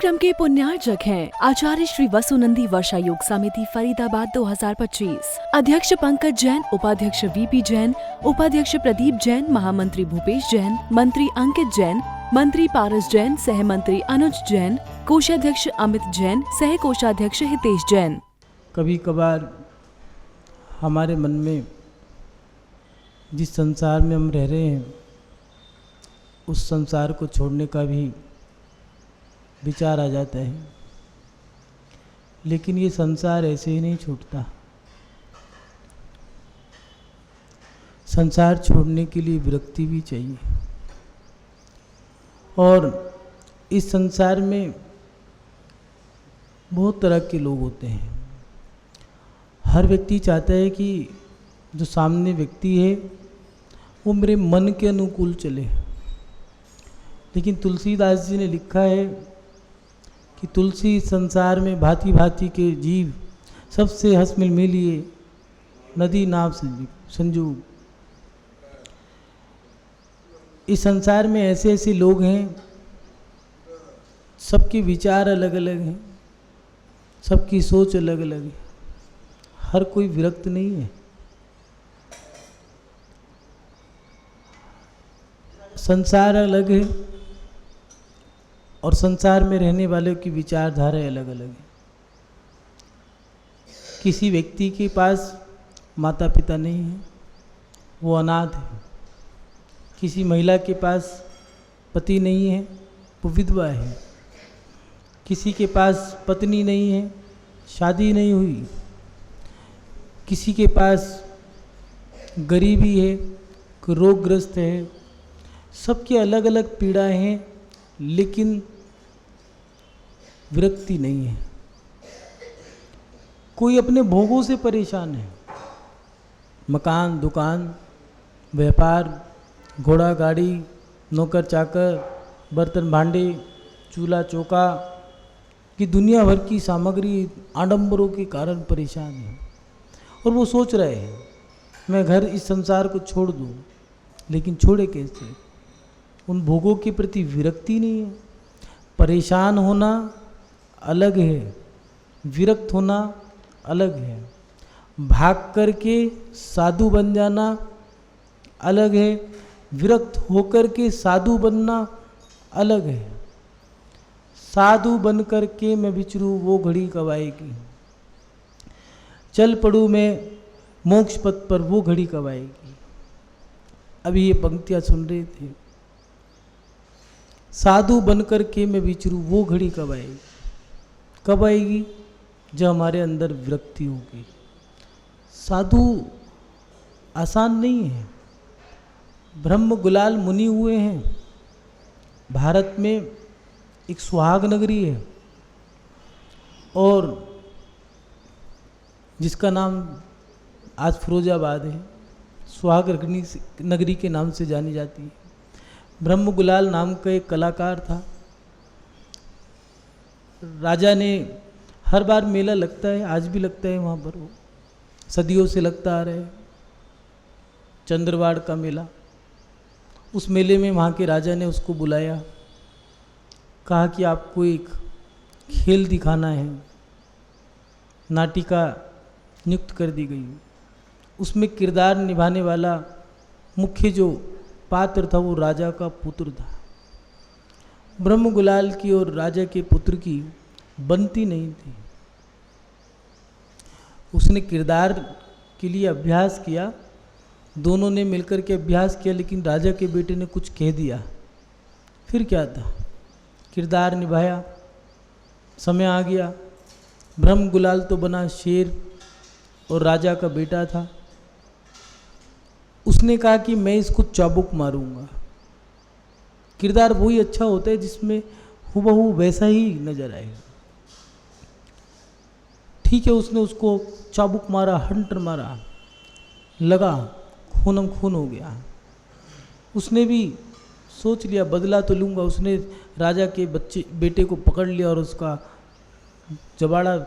कार्यक्रम के पुण्यार्जक हैं आचार्य श्री वसुनंदी वर्षा योग समिति फरीदाबाद 2025। अध्यक्ष पंकज जैन, उपाध्यक्ष वीपी जैन, उपाध्यक्ष प्रदीप जैन, महामंत्री भूपेश जैन, मंत्री अंकित जैन, मंत्री पारस जैन, सह मंत्री अनुज जैन, कोषाध्यक्ष अमित जैन, सह कोषाध्यक्ष हितेश जैन। कभी कभार हमारे मन में जिस संसार में हम रह रहे हैं उस संसार को छोड़ने का भी विचार आ जाता है, लेकिन ये संसार ऐसे ही नहीं छूटता। संसार छोड़ने के लिए विरक्ति भी चाहिए, और इस संसार में बहुत तरह के लोग होते हैं। हर व्यक्ति चाहता है कि जो सामने व्यक्ति है वो मेरे मन के अनुकूल चले, लेकिन तुलसीदास जी ने लिखा है कि तुलसी संसार में भांति भांति के जीव, सबसे हंस मिल मिलिए नदी नाव संजू। इस संसार में ऐसे ऐसे लोग हैं, सबके विचार अलग अलग हैं, सबकी सोच अलग अलग है, हर कोई विरक्त नहीं है। संसार अलग है और संसार में रहने वालों की विचारधारा अलग अलग है। किसी व्यक्ति के पास माता पिता नहीं है, वो अनाथ है। किसी महिला के पास पति नहीं है, वो विधवा है। किसी के पास पत्नी नहीं है, शादी नहीं हुई। किसी के पास गरीबी है, कोई रोगग्रस्त है। सबकी अलग अलग पीड़ाएं हैं, लेकिन विरक्ति नहीं है। कोई अपने भोगों से परेशान है, मकान, दुकान, व्यापार, घोड़ा गाड़ी, नौकर चाकर, बर्तन भांडे, चूल्हा चौका की दुनिया भर की सामग्री, आडंबरों के कारण परेशान है। और वो सोच रहे हैं मैं घर इस संसार को छोड़ दूं, लेकिन छोड़े कैसे? उन भोगों के प्रति विरक्ति नहीं है। परेशान होना अलग है, विरक्त होना अलग है। भाग करके साधु बन जाना अलग है, विरक्त होकर के साधु बनना अलग है। साधु बन करके मैं विचरूं वो घड़ी कब आएगी, चल पड़ूं मैं मोक्ष पथ पर वो घड़ी कब आएगी। अभी ये पंक्तियां सुन रहे थे, साधु बनकर के मैं विचरूं वो घड़ी कब आएगी। कब आएगी? जब हमारे अंदर विरक्ति होगी। साधु आसान नहीं है। ब्रह्म गुलाल मुनि हुए हैं। भारत में एक सुहाग नगरी है, और जिसका नाम आज फिरोजाबाद है, सुहाग नगरी के नाम से जानी जाती है। ब्रह्म गुलाल नाम का एक कलाकार था। राजा ने, हर बार मेला लगता है, आज भी लगता है वहाँ पर, वो सदियों से लगता आ रहा है, चंद्रवाड़ का मेला। उस मेले में वहाँ के राजा ने उसको बुलाया, कहा कि आपको एक खेल दिखाना है। नाटिका नियुक्त कर दी गई। उसमें किरदार निभाने वाला मुख्य जो पात्र था वो राजा का पुत्र था। ब्रह्म गुलाल की और राजा के पुत्र की बनती नहीं थी। उसने किरदार के लिए अभ्यास किया, दोनों ने मिलकर के अभ्यास किया, लेकिन राजा के बेटे ने कुछ कह दिया। फिर क्या था, किरदार निभाया, समय आ गया। ब्रह्म गुलाल तो बना शेर और राजा का बेटा था। उसने कहा कि मैं इसको चाबुक मारूंगा। किरदार वही अच्छा होता है जिसमें हुबहू वैसा ही नजर आएगा। ठीक है, उसने उसको चाबुक मारा, हंटर मारा, लगा, खूनम खून हो गया। उसने भी सोच लिया बदला तो लूँगा। उसने राजा के बेटे को पकड़ लिया और उसका जबाड़ा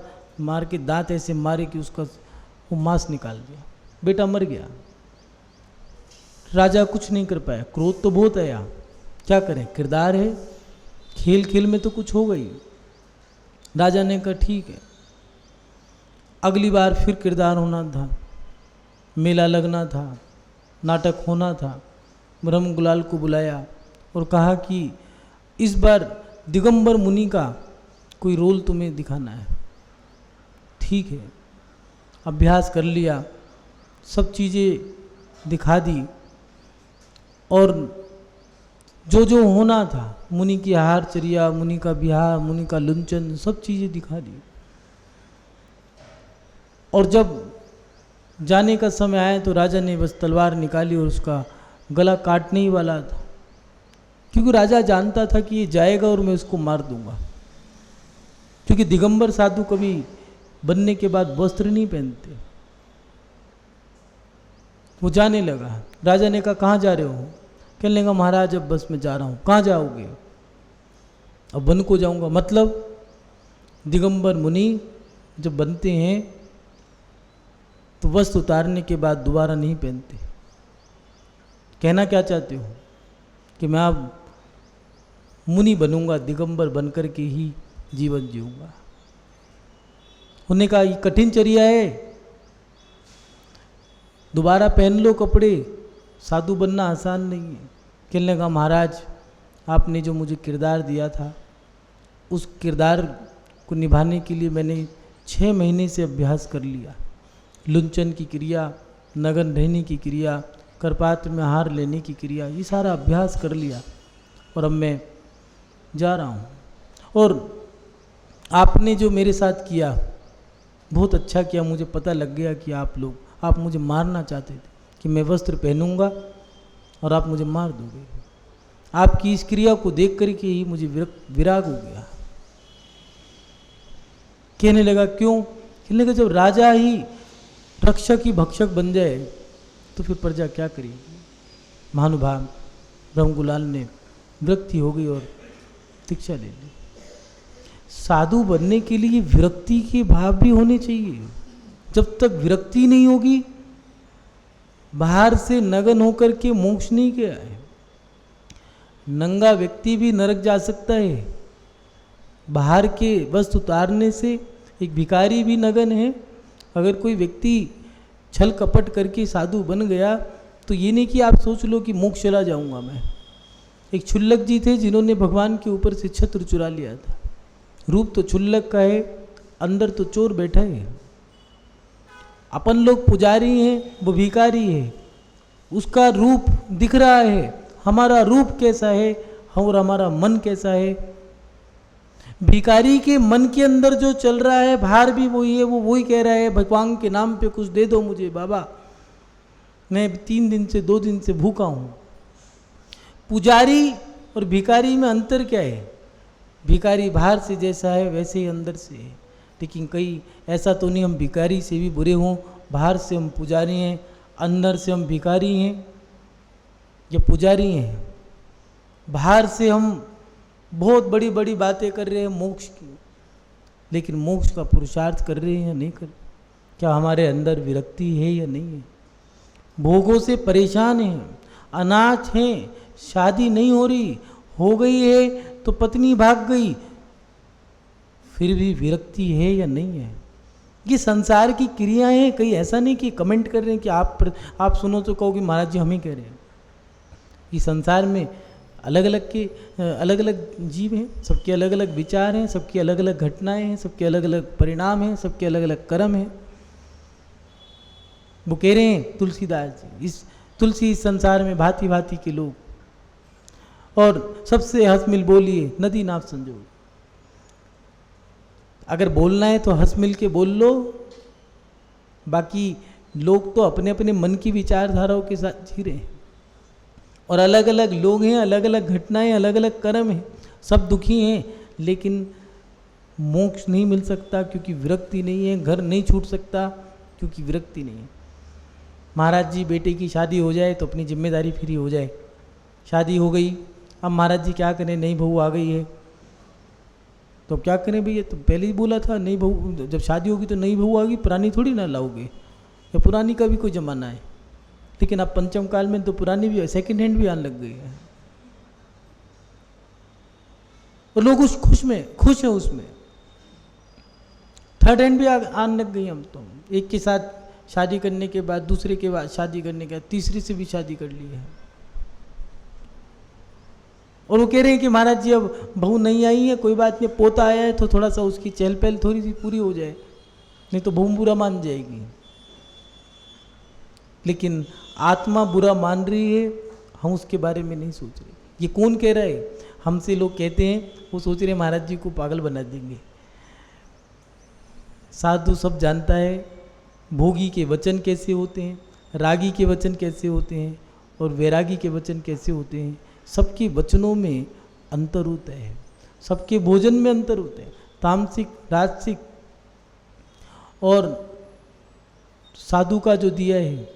मार के दांत ऐसे मारे कि उसका वो मांस निकाल दिया। बेटा मर गया। राजा कुछ नहीं कर पाया, क्रोध तो बहुत आया, क्या करें, किरदार है, खेल खेल में तो कुछ हो गई। राजा ने कहा ठीक है, अगली बार फिर किरदार होना था, मेला लगना था, नाटक होना था। ब्रह्म गुलाल को बुलाया और कहा कि इस बार दिगंबर मुनि का कोई रोल तुम्हें दिखाना है। ठीक है, अभ्यास कर लिया, सब चीज़ें दिखा दी और जो जो होना था, मुनि की आहारचर्या, मुनि का विहार, मुनि का लुंचन, सब चीज़ें दिखा दी। और जब जाने का समय आया तो राजा ने बस तलवार निकाली और उसका गला काटने ही वाला था, क्योंकि राजा जानता था कि ये जाएगा और मैं उसको मार दूंगा। क्योंकि दिगंबर साधु कभी बनने के बाद वस्त्र नहीं पहनते। वो जाने लगा। राजा ने कहा कहाँ जा रहे हो? कहने लगा महाराज अब बस मैं जा रहा हूँ। कहाँ जाओगे? अब वन को जाऊँगा। मतलब दिगंबर मुनि जब बनते हैं तो वस्त्र उतारने के बाद दोबारा नहीं पहनते। कहना क्या चाहते हो कि मैं अब मुनि बनूंगा, दिगंबर बनकर के ही जीवन जीऊंगा। उन्होंने कहा ये कठिन चर्या है, दोबारा पहन लो कपड़े, साधु बनना आसान नहीं है। कहने लगा महाराज आपने जो मुझे किरदार दिया था उस किरदार को निभाने के लिए मैंने 6 महीने से अभ्यास कर लिया। लुंचन की क्रिया, नगन रहने की क्रिया, करपात्र में हार लेने की क्रिया, ये सारा अभ्यास कर लिया और अब मैं जा रहा हूँ। और आपने जो मेरे साथ किया बहुत अच्छा किया। मुझे पता लग गया कि आप मुझे मारना चाहते थे, कि मैं वस्त्र पहनूंगा और आप मुझे मार दोगे। आपकी इस क्रिया को देख कर के ही मुझे विराग हो गया। कहने लगा क्यों? कहने लगा जब राजा ही रक्षक ही भक्षक बन जाए तो फिर प्रजा क्या करेगी? महानुभाव ब्रह्मगुलाल ने विरक्ति हो गई और दीक्षा ले ली। साधु बनने के लिए विरक्ति के भाव भी होने चाहिए। जब तक विरक्ति नहीं होगी, बाहर से नगन होकर के मोक्ष नहीं किया है। नंगा व्यक्ति भी नरक जा सकता है। बाहर के वस्त्र उतारने से एक भिखारी भी नगन है। अगर कोई व्यक्ति छल कपट करके साधु बन गया तो ये नहीं कि आप सोच लो कि मोक्ष चला जाऊंगा मैं। एक क्षुल्लक जी थे जिन्होंने भगवान के ऊपर से छत्र चुरा लिया था। रूप तो क्षुल्लक का है, अंदर तो चोर बैठा है। अपन लोग पुजारी हैं, वो भिखारी है। उसका रूप दिख रहा है, हमारा रूप कैसा है और हमारा मन कैसा है। भिखारी के मन के अंदर जो चल रहा है बाहर भी वही है। वो वही कह रहा है भगवान के नाम पे कुछ दे दो मुझे बाबा, मैं 3 दिन से 2 दिन से भूखा हूँ। पुजारी और भिखारी में अंतर क्या है? भिखारी बाहर से जैसा है वैसे ही अंदर से है। लेकिन कई ऐसा तो नहीं हम भिखारी से भी बुरे हों, बाहर से हम पुजारी हैं, अंदर से हम भिखारी हैं या पुजारी हैं। बाहर से हम बहुत बड़ी बड़ी बातें कर रहे हैं मोक्ष की, लेकिन मोक्ष का पुरुषार्थ कर रहे हैं या नहीं कर? क्या हमारे अंदर विरक्ति है या नहीं है? भोगों से परेशान हैं, अनाथ हैं, शादी नहीं हो रही, हो गई है तो पत्नी भाग गई, फिर भी विरक्ति है या नहीं है? ये संसार की क्रियाएं हैं। कहीं ऐसा नहीं कि कमेंट कर रहे हैं कि आप सुनो तो कहो कि महाराज जी हम ही कह रहे हैं। ये संसार में अलग अलग जीव हैं, सबके अलग अलग विचार हैं, सबकी अलग अलग घटनाएं हैं, सबके अलग अलग परिणाम हैं, सबके अलग अलग कर्म हैं। वो कह रहे हैं तुलसीदास जी, इस संसार में भांति भांति के लोग, और सबसे हंस मिल बोलिए नदी नाव संजोग। अगर बोलना है तो हंस मिल के बोल लो। बाकी लोग तो अपने अपने मन की विचारधाराओं के साथ जी रहे हैं, और अलग अलग लोग हैं, अलग अलग घटनाएं, अलग अलग कर्म हैं, सब दुखी हैं, लेकिन मोक्ष नहीं मिल सकता क्योंकि विरक्ति नहीं है। घर नहीं छूट सकता क्योंकि विरक्ति नहीं है। महाराज जी बेटे की शादी हो जाए तो अपनी जिम्मेदारी फ्री हो जाए। शादी हो गई, अब महाराज जी क्या करें, नई बहू आ गई है तो क्या करें भैया? तो पहले ही बोला था नई बहू, जब शादी होगी तो नई बहू आ गई, पुरानी थोड़ी ना लाओगे, या पुरानी का भी कोई जमाना है। लेकिन अब पंचम काल में तो पुरानी भी सेकंड हैंड भी आने लग गई है, और लोग खुश हैं उसमें। थर्ड हैंड भी आने लग गई हम तो। एक के साथ शादी करने के बाद, दूसरे के बाद शादी करने के बाद, तीसरी से भी शादी कर ली है। और वो कह रहे हैं कि महाराज जी अब बहू नहीं आई है, कोई बात नहीं, पोता आया है तो थोड़ा सा उसकी चहल पहल थोड़ी सी पूरी हो जाए, नहीं तो बहू बुरा मान जाएगी। लेकिन आत्मा बुरा मान रही है, हम उसके बारे में नहीं सोच रहे। ये कौन कह रहा है? हमसे लोग कहते हैं, वो सोच रहे हैं महाराज जी को पागल बना देंगे। साधु सब जानता है भोगी के वचन कैसे होते हैं, रागी के वचन कैसे होते हैं और वैरागी के वचन कैसे होते हैं। सबके वचनों में अंतर होता है, सबके भोजन में अंतर होता है, तामसिक, राजसिक। और साधु का जो दिया है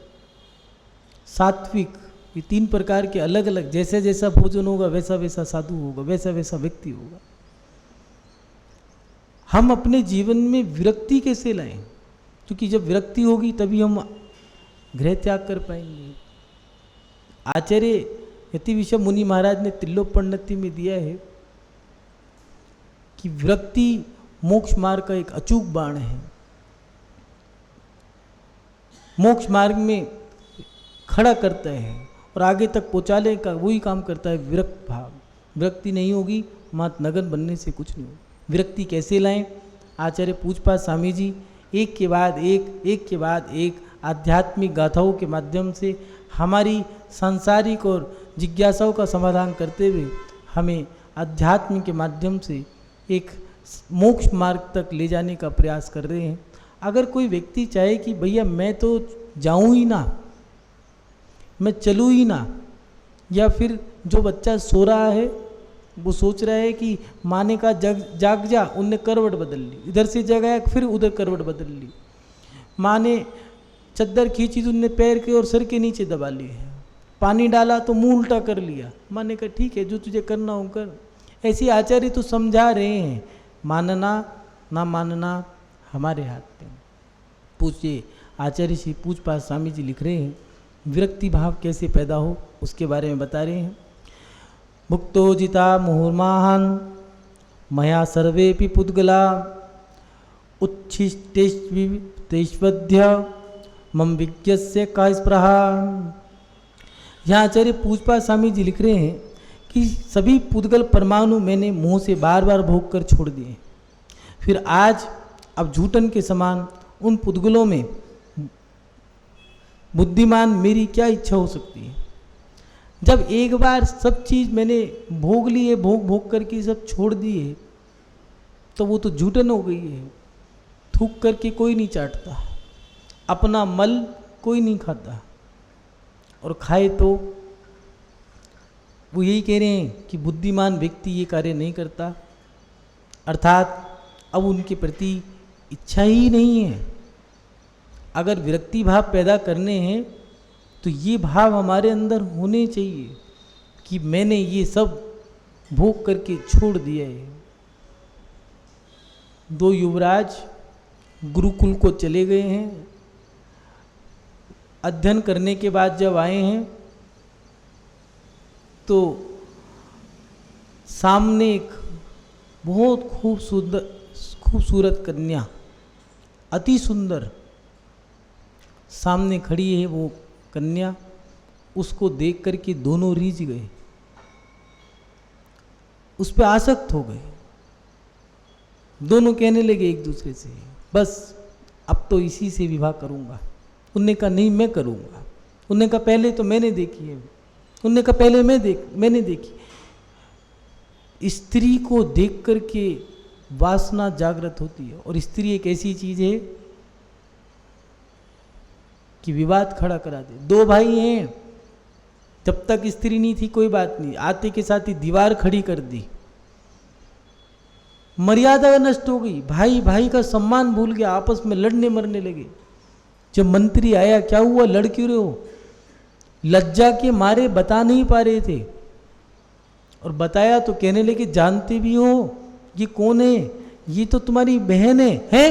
सात्विक, ये 3 प्रकार के अलग अलग, जैसे जैसा भोजन होगा वैसा वैसा साधु होगा, वैसा वैसा व्यक्ति होगा। हम अपने जीवन में विरक्ति कैसे लाएं? क्योंकि जब विरक्ति होगी तभी हम गृह त्याग कर पाएंगे। आचार्य यतिविषम मुनि महाराज ने त्रिलोकपण्डिति में दिया है कि विरक्ति मोक्ष मार्ग का एक अचूक बाण है। मोक्ष मार्ग में खड़ा करता है और आगे तक पहुँचाने का वही काम करता है विरक्त भाव। विरक्ति नहीं होगी, मात नगन बनने से कुछ नहीं होगा। विरक्ति कैसे लाएं? आचार्य पूजपाद स्वामी जी एक के बाद एक आध्यात्मिक गाथाओं के माध्यम से हमारी सांसारिक और जिज्ञासाओं का समाधान करते हुए हमें अध्यात्म के माध्यम से एक मोक्ष मार्ग तक ले जाने का प्रयास कर रहे हैं। अगर कोई व्यक्ति चाहे कि भैया मैं तो जाऊं ही ना, मैं चलूँ ही ना, या फिर जो बच्चा सो रहा है वो सोच रहा है कि माँ ने कहा जाग जा, उनने करवट बदल ली, इधर से जगाया फिर उधर करवट बदल ली, माँ ने चद्दर खींची तो उनने पैर के और सिर के नीचे दबा ली है, पानी डाला तो मुंह उल्टा कर लिया, माँ ने कहा ठीक है जो तुझे करना हो कर। ऐसे आचार्य तो समझा रहे हैं, मानना ना मानना हमारे हाथ में। पूछिए आचार्य श्री पूजपाद स्वामी जी लिख रहे हैं विरक्ति भाव कैसे पैदा हो उसके बारे में बता रहे हैं। भुक्तो जिता मुहुर्माहान मया सर्वेपि पुद्गला उच्छिष्टेष्वध्य मम विज्ञस्य का स्पृहा। यहाँ आचार्य पूजपाद स्वामी जी लिख रहे हैं कि सभी पुद्गल परमाणु मैंने मुंह से बार बार भोग कर छोड़ दिए, फिर आज अब झूठन के समान उन पुद्गलों में बुद्धिमान मेरी क्या इच्छा हो सकती है। जब एक बार सब चीज़ मैंने भोग ली है, भोग करके सब छोड़ दी है, तो वो तो झूठन हो गई है। थूक करके कोई नहीं चाटता, अपना मल कोई नहीं खाता, और खाए तो वो यही कह रहे हैं कि बुद्धिमान व्यक्ति ये कार्य नहीं करता, अर्थात अब उनके प्रति इच्छा ही नहीं है। अगर विरक्ति भाव पैदा करने हैं तो ये भाव हमारे अंदर होने चाहिए कि मैंने ये सब भोग करके छोड़ दिया है। 2 युवराज गुरुकुल को चले गए हैं, अध्ययन करने के बाद जब आए हैं तो सामने एक बहुत खूबसूरत कन्या, अति सुंदर सामने खड़ी है। वो कन्या, उसको देख करके दोनों रीझ गए, उस पर आसक्त हो गए। दोनों कहने लगे एक दूसरे से बस अब तो इसी से विवाह करूंगा। उनने कहा नहीं मैं करूंगा। उनने कहा पहले तो मैंने देखी है। उनने कहा पहले मैंने देखी। स्त्री को देख करके वासना जागृत होती है, और स्त्री एक ऐसी चीज है कि विवाद खड़ा करा दे। 2 भाई हैं, जब तक स्त्री नहीं थी कोई बात नहीं, आते के साथ ही दीवार खड़ी कर दी, मर्यादा नष्ट हो गई, भाई भाई का सम्मान भूल गया, आपस में लड़ने मरने लगे। जब मंत्री आया क्या हुआ, लड़ क्यों रहे हो, लज्जा के मारे बता नहीं पा रहे थे, और बताया तो कहने लगे जानते भी हो ये कौन है, ये तो तुम्हारी बहन है?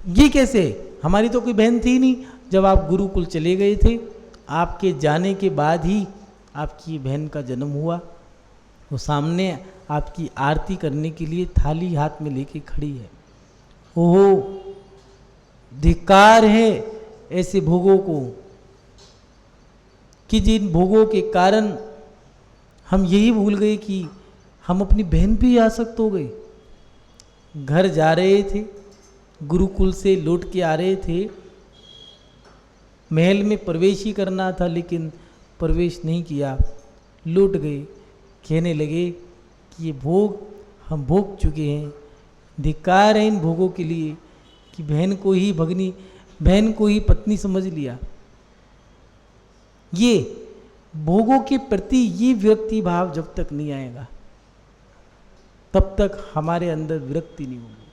ये कैसे, हमारी तो कोई बहन थी नहीं। जब आप गुरुकुल चले गए थे, आपके जाने के बाद ही आपकी बहन का जन्म हुआ। वो सामने आपकी आरती करने के लिए थाली हाथ में लेके खड़ी है, ओहो धिक्कार है ऐसे भोगों को कि जिन भोगों के कारण हम यही भूल गए कि हम अपनी बहन पे ही आसक्त हो गए। घर जा रहे थे, गुरुकुल से लौट के आ रहे थे, महल में प्रवेश ही करना था लेकिन प्रवेश नहीं किया, लौट गए। कहने लगे कि ये भोग हम भोग चुके हैं, धिक्कार है इन भोगों के लिए कि बहन को ही भगनी, बहन को ही पत्नी समझ लिया। ये भोगों के प्रति ये विरक्ति भाव जब तक नहीं आएगा तब तक हमारे अंदर विरक्ति नहीं होगी।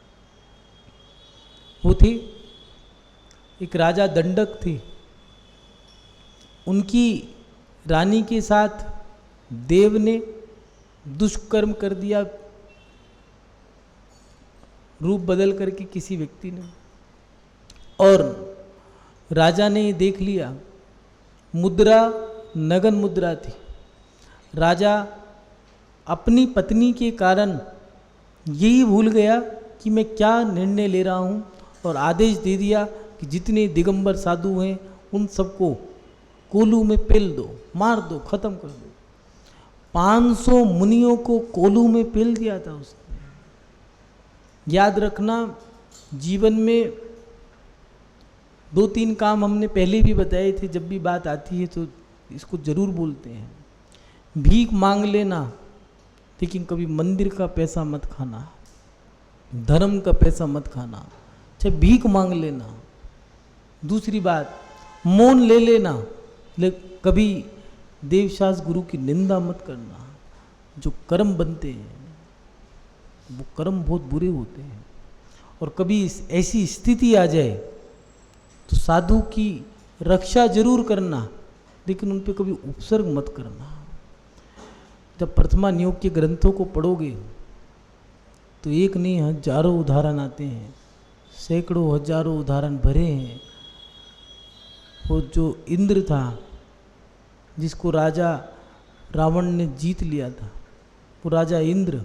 वो थे एक राजा दंडक थे, उनकी रानी के साथ देव ने दुष्कर्म कर दिया, रूप बदल करके किसी व्यक्ति ने, और राजा ने देख लिया। मुद्रा नगन मुद्रा थी। राजा अपनी पत्नी के कारण यही भूल गया कि मैं क्या निर्णय ले रहा हूँ और आदेश दे दिया कि जितने दिगंबर साधु हैं उन सबको कोलू में पेल दो, मार दो, खत्म कर दो। 500 मुनियों को कोलू में पेल दिया था उसने। याद रखना, जीवन में 2-3 काम हमने पहले भी बताए थे, जब भी बात आती है तो इसको जरूर बोलते हैं। भीख मांग लेना, लेकिन कभी मंदिर का पैसा मत खाना, धर्म का पैसा मत खाना, चाहे भीख मांग लेना। दूसरी बात, मौन ले लेना, लेकिन कभी देवशास्त्र गुरु की निंदा मत करना। जो कर्म बनते हैं वो कर्म बहुत बुरे होते हैं, और कभी ऐसी स्थिति आ जाए तो साधु की रक्षा जरूर करना, लेकिन उन पे कभी उपसर्ग मत करना। जब प्रथमा नियोग के ग्रंथों को पढ़ोगे तो एक नहीं हजारों उदाहरण आते हैं, सैकड़ों हजारों उदाहरण भरे हैं। वो जो इंद्र था जिसको राजा रावण ने जीत लिया था, वो राजा इंद्र,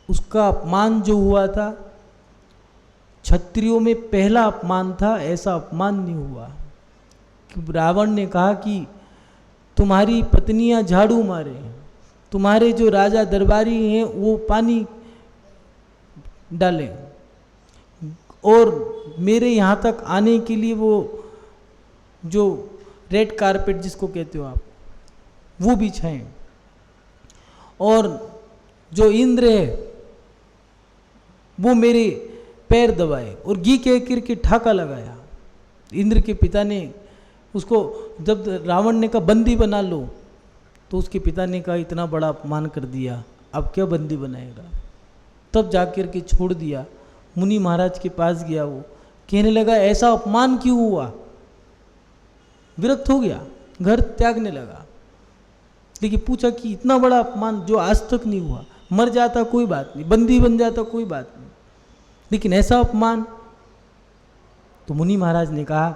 उसका अपमान जो हुआ था क्षत्रियों में पहला अपमान था, ऐसा अपमान नहीं हुआ कि रावण ने कहा कि तुम्हारी पत्नियां झाड़ू मारे, तुम्हारे जो राजा दरबारी हैं वो पानी डालें, और मेरे यहाँ तक आने के लिए वो जो रेड कारपेट जिसको कहते हो आप, वो बिछाएं, और जो इंद्र है वो मेरे पैर दबाए, और घी कह करके ठाका लगाया। इंद्र के पिता ने उसको, जब रावण ने कहा बंदी बना लो, तो उसके पिता ने कहा इतना बड़ा अपमान कर दिया, अब क्या बंदी बनाएगा। तब जाकर के छोड़ दिया। मुनि महाराज के पास गया, वो कहने लगा ऐसा अपमान क्यों हुआ, विरक्त हो गया, घर त्यागने लगा। लेकिन पूछा कि इतना बड़ा अपमान जो आज तक नहीं हुआ, मर जाता कोई बात नहीं, बंदी बन जाता कोई बात नहीं, लेकिन ऐसा अपमान। तो मुनि महाराज ने कहा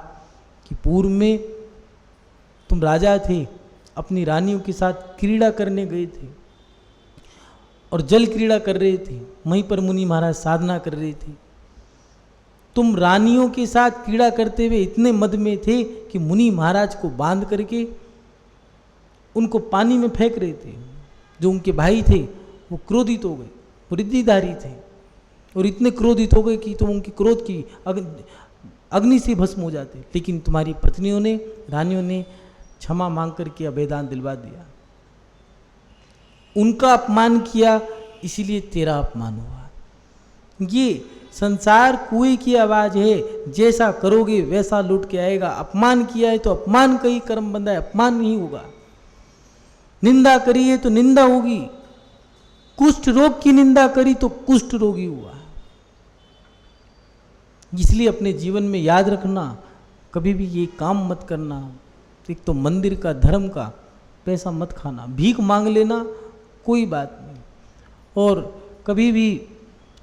कि पूर्व में तुम राजा थे, अपनी रानियों के साथ क्रीड़ा करने गए थे और जल क्रीड़ा कर रहे थे, वहीं पर मुनि महाराज साधना कर रहे थे। तुम रानियों के साथ क्रीड़ा करते हुए इतने मद में थे कि मुनि महाराज को बांध करके उनको पानी में फेंक रहे थे। जो उनके भाई थे वो क्रोधित हो गए, वो रिद्धिधारी थे, और इतने क्रोधित हो गए कि तुम उनकी क्रोध की अग्नि से भस्म हो जाते। लेकिन तुम्हारी पत्नियों ने, रानियों ने क्षमा मांग करके अभेदान दिलवा दिया। उनका अपमान किया, इसीलिए तेरा अपमान हुआ। ये संसार कुएं की आवाज है, जैसा करोगे वैसा लौट के आएगा। अपमान किया है तो अपमान का ही कर्म बंधा है, अपमान नहीं होगा। निंदा करी है तो निंदा होगी। कुष्ठ रोग की निंदा करी तो कुष्ठ रोगी हुआ। इसलिए अपने जीवन में याद रखना, कभी भी ये काम मत करना। एक तो मंदिर का, धर्म का पैसा मत खाना, भीख मांग लेना कोई बात नहीं, और कभी भी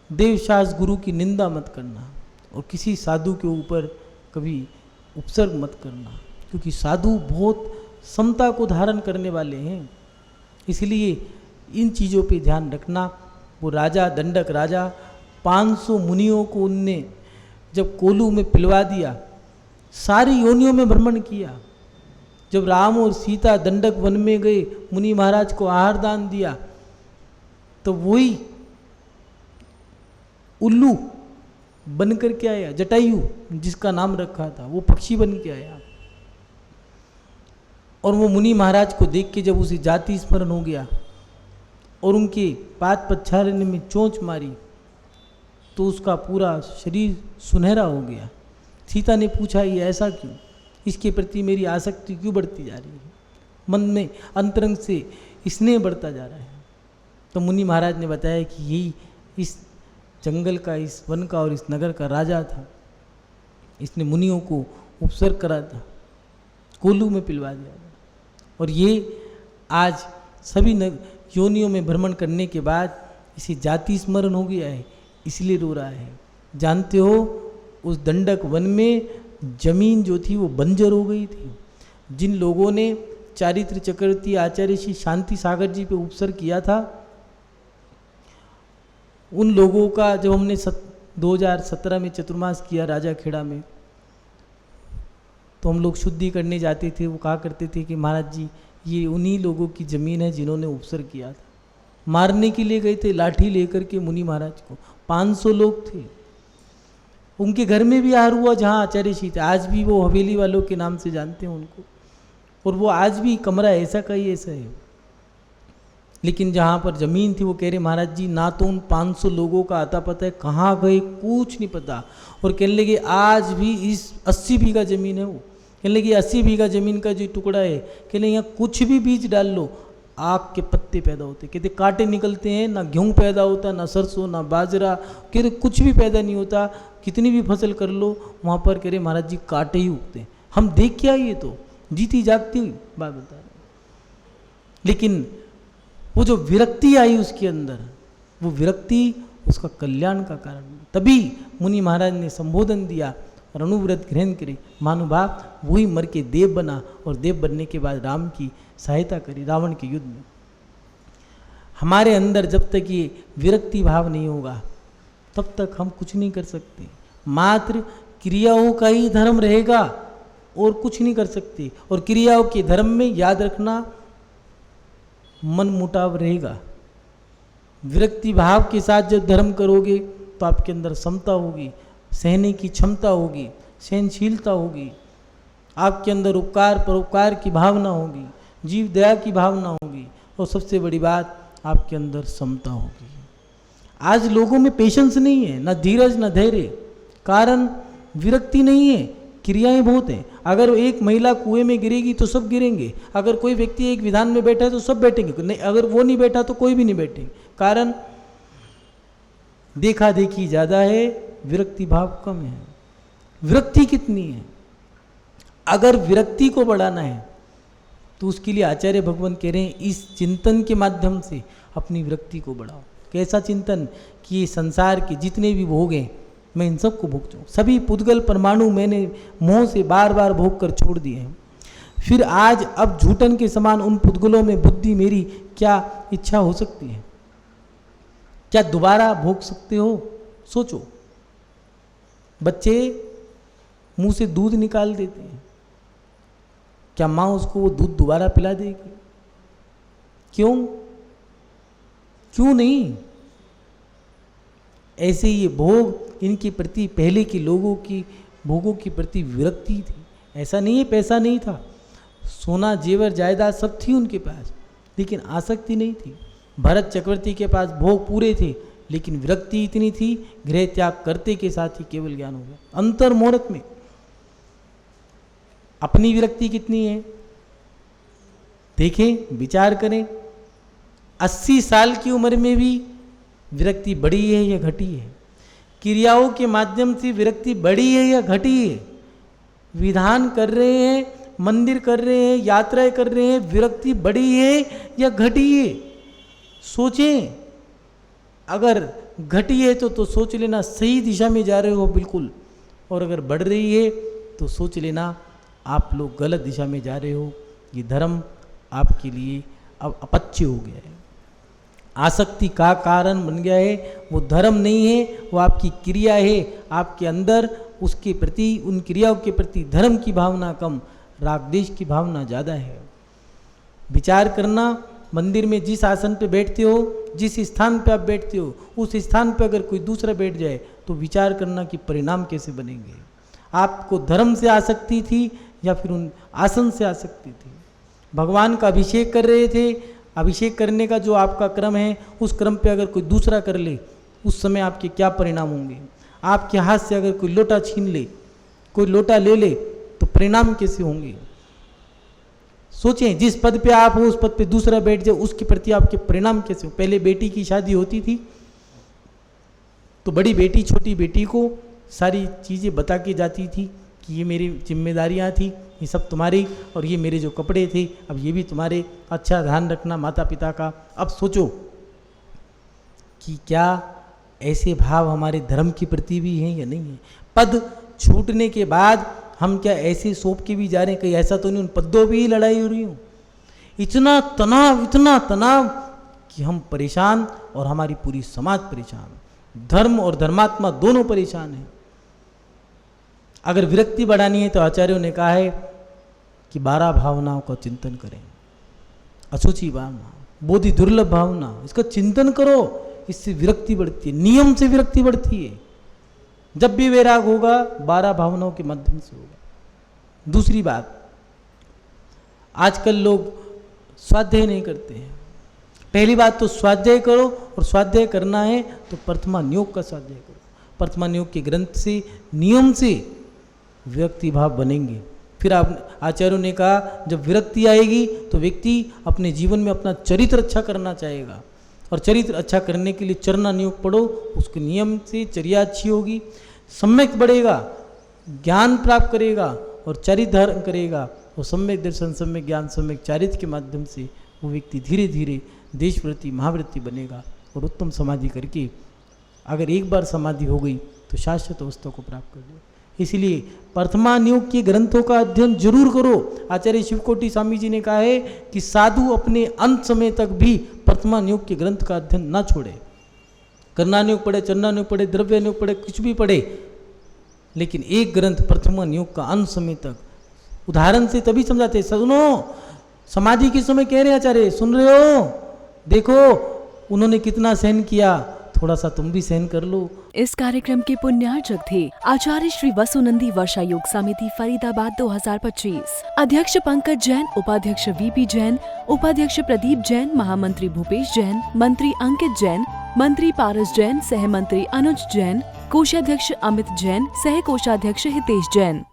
देवशास्त्र गुरु की निंदा मत करना, और किसी साधु के ऊपर कभी उपसर्ग मत करना, क्योंकि साधु बहुत समता को धारण करने वाले हैं। इसलिए इन चीज़ों पे ध्यान रखना। वो राजा, दंडक राजा 500 मुनियों को उनने जब कोलू में पिलवा दिया, सारी योनियों में भ्रमण किया। जब राम और सीता दंडक वन में गए, मुनि महाराज को आहार दान दिया, तो वही उल्लू बन करके आया, जटायु जिसका नाम रखा था, वो पक्षी बन के आया। और वो मुनि महाराज को देख के जब उसे जाति स्मरण हो गया और उनके पाद पछाड़ने में चोंच मारी, तो उसका पूरा शरीर सुनहरा हो गया। सीता ने पूछा, ये ऐसा क्यों? इसके प्रति मेरी आसक्ति क्यों बढ़ती जा रही है? मन में अंतरंग से स्नेह बढ़ता जा रहा है। तो मुनि महाराज ने बताया कि यही इस जंगल का, इस वन का और इस नगर का राजा था। इसने मुनियों को उपसर्ग करा था, कोलू में पिलवा दिया था। और ये आज सभी योनियों में भ्रमण करने के बाद इसे जाति स्मरण हो गया है, इसलिए रो रहा है। जानते हो, उस दंडक वन में जमीन जो थी वो बंजर हो गई थी। जिन लोगों ने चारित्र चक्रवर्ती आचार्य श्री शांति सागर जी पे उपसर्ग किया था, उन लोगों का जब हमने 2017 में चतुर्मास किया राजा खेड़ा में, तो हम लोग शुद्धि करने जाते थे। वो कहा करते थे कि महाराज जी, ये उन्हीं लोगों की ज़मीन है जिन्होंने उपसर्ग किया था। मारने के लिए गए थे लाठी लेकर के मुनि महाराज को, 500 लोग थे। उनके घर में भी आहार हुआ जहाँ आचार्य श्री थे। आज भी वो हवेली वालों के नाम से जानते हैं उनको, और वो आज भी कमरा ऐसा का ही ऐसा है। लेकिन जहाँ पर ज़मीन थी, वो कह रहे महाराज जी, ना तो उन 500 लोगों का आता पता है, कहाँ गए कुछ नहीं पता। और कहने लगे आज भी इस 80 बीघा ज़मीन है, वो कहने लगे 80 बीघा ज़मीन का जो टुकड़ा है, कहने लगे यहाँ कुछ भी बीज डाल लो, आग के पत्ते पैदा होते। कहते कांटे निकलते हैं, ना गेहूँ पैदा होता, ना सरसों, ना बाजरा, कहते कुछ भी पैदा नहीं होता। कितनी भी फसल कर लो, वहाँ पर कह रहे महाराज जी कांटे ही उगते हैं। हम देख के आइए, तो जीती जागती हुई बात बता रहे। लेकिन वो जो विरक्ति आई उसके अंदर, वो विरक्ति उसका कल्याण का कारण। तभी मुनि महाराज ने संबोधन दिया और अनुव्रत ग्रहण करे। महानुभाव वही मर के देव बना, और देव बनने के बाद राम की सहायता करी रावण के युद्ध में। हमारे अंदर जब तक ये विरक्ति भाव नहीं होगा, तब तक हम कुछ नहीं कर सकते। मात्र क्रियाओं का ही धर्म रहेगा और कुछ नहीं कर सकते। और क्रियाओं के धर्म में याद रखना, मन मुटाव रहेगा। विरक्ति भाव के साथ जब धर्म करोगे तो आपके अंदर समता होगी, सहने की क्षमता होगी, सहनशीलता होगी, आपके अंदर उपकार परोपकार की भावना होगी, जीव दया की भावना होगी, और सबसे बड़ी बात आपके अंदर समता होगी। आज लोगों में पेशेंस नहीं है, ना धीरज ना धैर्य। कारण विरक्ति नहीं है, क्रियाएं बहुत हैं। अगर एक महिला कुएं में गिरेगी तो सब गिरेंगे, अगर कोई व्यक्ति एक विधान में बैठा है तो सब बैठेंगे, नहीं अगर वो नहीं बैठा तो कोई भी नहीं बैठेंगे। कारण देखा देखी ज़्यादा है, विरक्ति भाव कम है। विरक्ति कितनी है? अगर विरक्ति को बढ़ाना है तो उसके लिए आचार्य भगवान कह रहे हैं, इस चिंतन के माध्यम से अपनी विरक्ति को बढ़ाओ। कैसा चिंतन? कि ये संसार के जितने भी भोग हैं मैं इन सबको भोग जाऊँ। सभी पुद्गल परमाणु मैंने मोह से बार बार भोग कर छोड़ दिए हैं। फिर आज अब झूठन के समान उन पुद्गलों में बुद्धि मेरी क्या इच्छा हो सकती है? क्या दोबारा भोग सकते हो? सोचो। बच्चे मुंह से दूध निकाल देते हैं, क्या माँ उसको वो दूध दोबारा पिला देगी? क्यों? क्यों नहीं? ऐसे ये भोग, इनके प्रति पहले के लोगों की भोगों के प्रति विरक्ति थी। ऐसा नहीं है पैसा नहीं था, सोना जेवर जायदाद सब थी उनके पास, लेकिन आसक्ति नहीं थी। भरत चक्रवर्ती के पास भोग पूरे थे, लेकिन विरक्ति इतनी थी, गृह त्याग करते के साथ ही केवल ज्ञान हो गया। अंतर मुहूर्त में अपनी विरक्ति कितनी है देखें, विचार करें। 80 साल की उम्र में भी विरक्ति बढ़ी है या घटी है? क्रियाओं के माध्यम से विरक्ति बढ़ी है या घटी है? विधान कर रहे हैं, मंदिर कर रहे हैं, यात्राएं कर रहे हैं, विरक्ति बढ़ी है या घटी है? सोचें। अगर घटी है तो सोच लेना सही दिशा में जा रहे हो बिल्कुल, और अगर बढ़ रही है तो सोच लेना आप लोग गलत दिशा में जा रहे हो। ये धर्म आपके लिए अब अपच्य हो गया है। आसक्ति का कारण बन गया है। वो धर्म नहीं है, वो आपकी क्रिया है। आपके अंदर उसके प्रति, उन क्रियाओं के प्रति धर्म की भावना कम, राग द्वेष की भावना ज़्यादा है। विचार करना, मंदिर में जिस आसन पे बैठते हो, जिस स्थान पे आप बैठते हो, उस स्थान पे अगर कोई दूसरा बैठ जाए तो विचार करना कि परिणाम कैसे बनेंगे। आपको धर्म से आसक्ति थी या फिर उन आसन से आसक्ति थी। भगवान का अभिषेक कर रहे थे, अभिषेक करने का जो आपका क्रम है, उस क्रम पे अगर कोई दूसरा कर ले, उस समय आपके क्या परिणाम होंगे। आपके हाथ से अगर कोई लोटा छीन ले, कोई लोटा ले ले, तो परिणाम कैसे होंगे। सोचें, जिस पद पे आप हो उस पद पे दूसरा बैठ जाए, उसके प्रति आपके परिणाम कैसे हो। पहले बेटी की शादी होती थी तो बड़ी बेटी छोटी बेटी को सारी चीज़ें बता के जाती थी कि ये मेरी जिम्मेदारियां थी, ये सब तुम्हारी, और ये मेरे जो कपड़े थे अब ये भी तुम्हारे, अच्छा ध्यान रखना माता पिता का। अब सोचो कि क्या ऐसे भाव हमारे धर्म के प्रति भी हैं या नहीं है। पद छूटने के बाद हम क्या ऐसे सौंप के भी जा रहे हैं, कहीं ऐसा तो नहीं उन पदों भी ही लड़ाई हो रही हो। इतना तनाव कि हम परेशान और हमारी पूरी समाज परेशान, धर्म और धर्मात्मा दोनों परेशान हैं। अगर विरक्ति बढ़ानी है तो आचार्यों ने कहा है कि 12 भावनाओं का चिंतन करें। अशुचि भावना, बोधि दुर्लभ भावना, इसका चिंतन करो, इससे विरक्ति बढ़ती है, नियम से विरक्ति बढ़ती है। जब भी वैराग होगा 12 भावनाओं के माध्यम से होगा। दूसरी बात, आजकल लोग स्वाध्याय नहीं करते हैं। पहली बात तो स्वाध्याय करो, और स्वाध्याय करना है तो प्रथमा नियोग का स्वाध्याय करो। प्रथमा नियोग के ग्रंथ से, नियम से विरक्ति भाव बनेंगे। फिर आप आचार्यों ने कहा जब विरक्ति आएगी तो व्यक्ति अपने जीवन में अपना चरित्र अच्छा करना चाहेगा, और चरित्र अच्छा करने के लिए चरना नियोग पढ़ो, उसके नियम से चर्या अच्छी होगी, सम्यक बढ़ेगा, ज्ञान प्राप्त करेगा और चरित्र धारण करेगा। और सम्यक दर्शन, सम्यक ज्ञान, सम्यक चारित्र के माध्यम से वो व्यक्ति धीरे धीरे देशवृत्ति महावृत्ति बनेगा, और उत्तम समाधि करके अगर एक बार समाधि हो गई तो शाश्वत अवस्था को प्राप्त कर लो। इसलिए प्रथमा नियोग के ग्रंथों का अध्ययन जरूर करो। आचार्य शिवकोटि स्वामी जी ने कहा है कि साधु अपने अंत समय तक भी प्रथमा नियोग के ग्रंथ का अध्ययन ना छोड़े। करना नियोग पढ़े, चरना नियोग पढ़े, द्रव्य नियोग पढ़े, कुछ भी पढ़े, लेकिन एक ग्रंथ प्रथमा नियोग का अंत समय तक, उदाहरण से तभी समझाते। सुनो, समाधि के समय कह रहे आचार्य, सुन रहे हो, देखो उन्होंने कितना सहन किया, थोड़ा सा तुम भी सहन कर लो। इस कार्यक्रम के पुण्यार्चक थे आचार्य श्री वसुनंदी वर्षा योग समिति फरीदाबाद 2025, अध्यक्ष पंकज जैन, उपाध्यक्ष वीपी जैन, उपाध्यक्ष प्रदीप जैन, महामंत्री भूपेश जैन, मंत्री अंकित जैन, मंत्री पारस जैन, सह मंत्री अनुज जैन, कोषाध्यक्ष अमित जैन, सह कोषाध्यक्ष हितेश जैन।